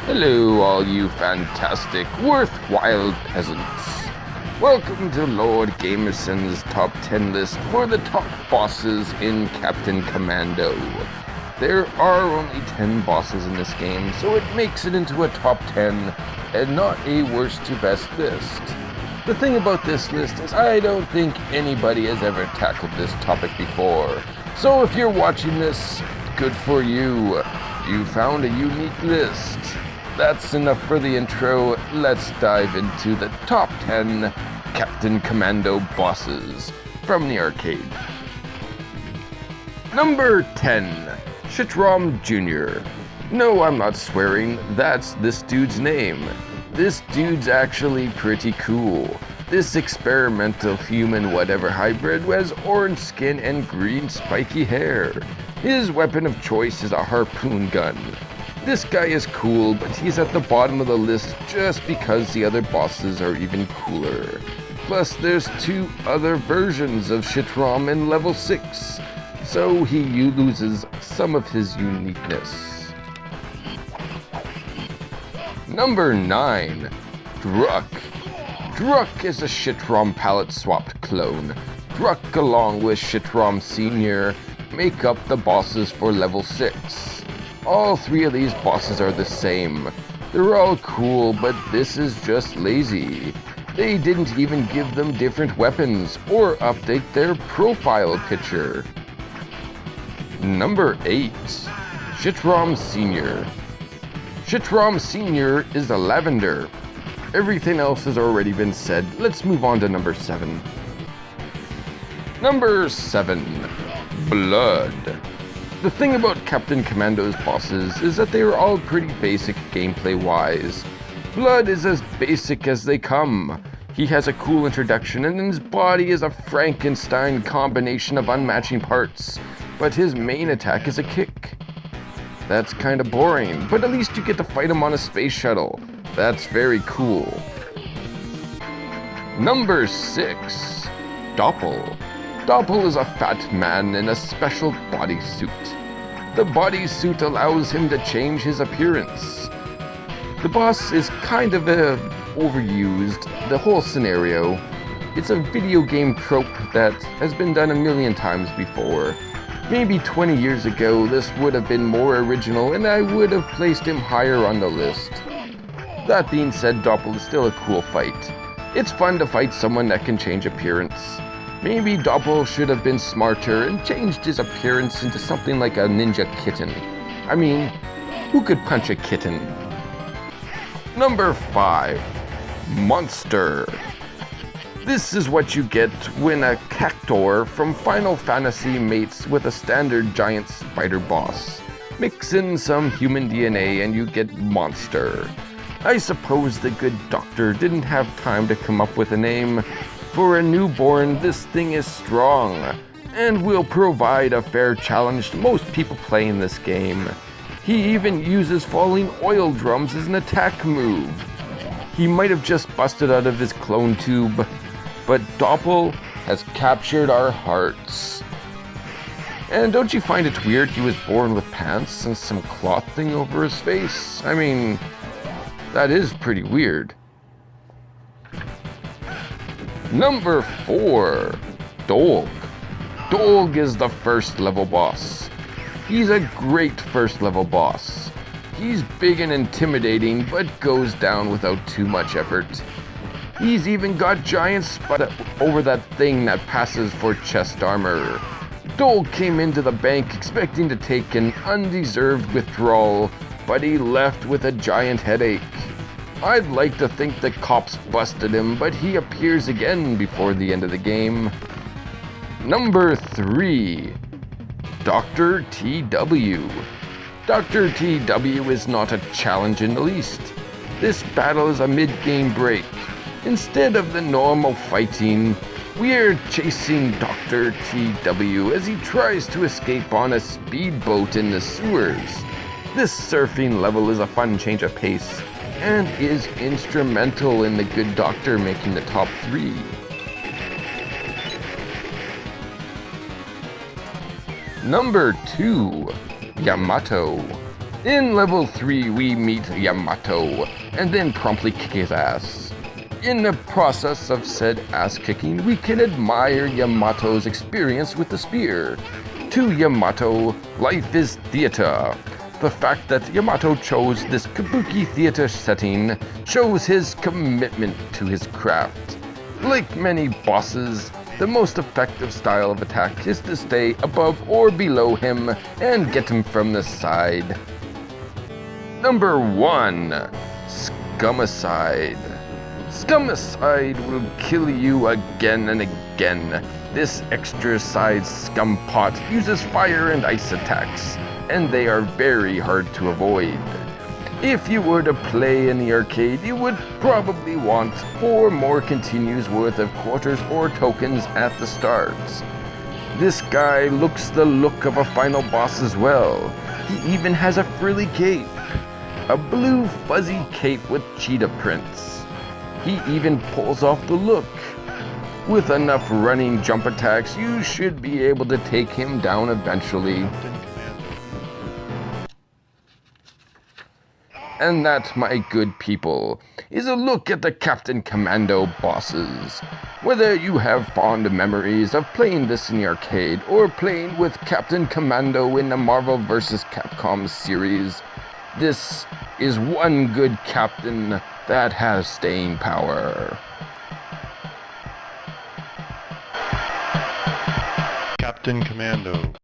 Hello, all you fantastic, worthwhile peasants. Welcome to Lord Gamerson's top 10 list for the top bosses in Captain Commando. There are only 10 bosses in this game, so it makes it into a top 10 and not a worst to best list. The thing about this list is I don't think anybody has ever tackled this topic before. So if you're watching this, good for you. You found a unique list. That's enough for the intro. Let's dive into the top 10 Captain Commando bosses from the arcade. Number 10, Shitrom Jr. No, I'm not swearing, that's this dude's name. This dude's actually pretty cool. This experimental human whatever hybrid has orange skin and green spiky hair. His weapon of choice is a harpoon gun. This guy is cool, but he's at the bottom of the list just because the other bosses are even cooler. Plus, there's two other versions of Shitrom in level 6, so he loses some of his uniqueness. Number 9, Druck. Druck is a Shitrom palette swapped clone. Druck along with Shitrom Sr. make up the bosses for level 6. All three of these bosses are the same. They're all cool, but this is just lazy. They didn't even give them different weapons or update their profile picture. Number 8, Shitrom Sr. Shitrom Sr. is a lavender. Everything else has already been said. Let's move on to number 7. Number 7, Blood. The thing about Captain Commando's bosses is that they are all pretty basic gameplay-wise. Blood is as basic as they come. He has a cool introduction and his body is a Frankenstein combination of unmatching parts, but his main attack is a kick. That's kinda boring, but at least you get to fight him on a space shuttle. That's very cool. Number 6, Doppel. Doppel is a fat man in a special bodysuit. The bodysuit allows him to change his appearance. The boss is kind of overused, the whole scenario. It's a video game trope that has been done a million times before. Maybe 20 years ago this would have been more original and I would have placed him higher on the list. That being said, Doppel is still a cool fight. It's fun to fight someone that can change appearance. Maybe Doppel should have been smarter and changed his appearance into something like a ninja kitten. I mean, who could punch a kitten? Number 5, Monster. This is what you get when a cactor from Final Fantasy mates with a standard giant spider boss. Mix in some human DNA and you get Monster. I suppose the good doctor didn't have time to come up with a name. For a newborn, this thing is strong, and will provide a fair challenge to most people playing this game. He even uses falling oil drums as an attack move. He might have just busted out of his clone tube, but Doppel has captured our hearts. And don't you find it weird he was born with pants and some cloth thing over his face? I mean, that is pretty weird. Number 4, Dolg. Dolg is the first level boss. He's a great first level boss. He's big and intimidating, but goes down without too much effort. He's even got giant spot over that thing that passes for chest armor. Dolg came into the bank expecting to take an undeserved withdrawal, but he left with a giant headache. I'd like to think the cops busted him, but he appears again before the end of the game. Number 3, Dr. TW. Dr. TW is not a challenge in the least. This battle is a mid-game break. Instead of the normal fighting, we're chasing Dr. TW as he tries to escape on a speedboat in the sewers. This surfing level is a fun change of pace, and is instrumental in the good doctor making the top 3. Number 2, Yamato. In level 3, we meet Yamato, and then promptly kick his ass. In the process of said ass kicking, we can admire Yamato's experience with the spear. To Yamato, life is theater. The fact that Yamato chose this kabuki theater setting shows his commitment to his craft. Like many bosses, the most effective style of attack is to stay above or below him and get him from the side. Number 1. Scumicide. Scumicide will kill you again and again. This extra-sized scum pot uses fire and ice attacks, and they are very hard to avoid. If you were to play in the arcade, you would probably want 4 more continues worth of quarters or tokens at the start. This guy looks the look of a final boss as well. He even has a frilly cape. A blue fuzzy cape with cheetah prints. He even pulls off the look. With enough running jump attacks, you should be able to take him down eventually. And that, my good people, is a look at the Captain Commando bosses. Whether you have fond memories of playing this in the arcade or playing with Captain Commando in the Marvel vs. Capcom series, this is one good captain that has staying power. Captain Commando.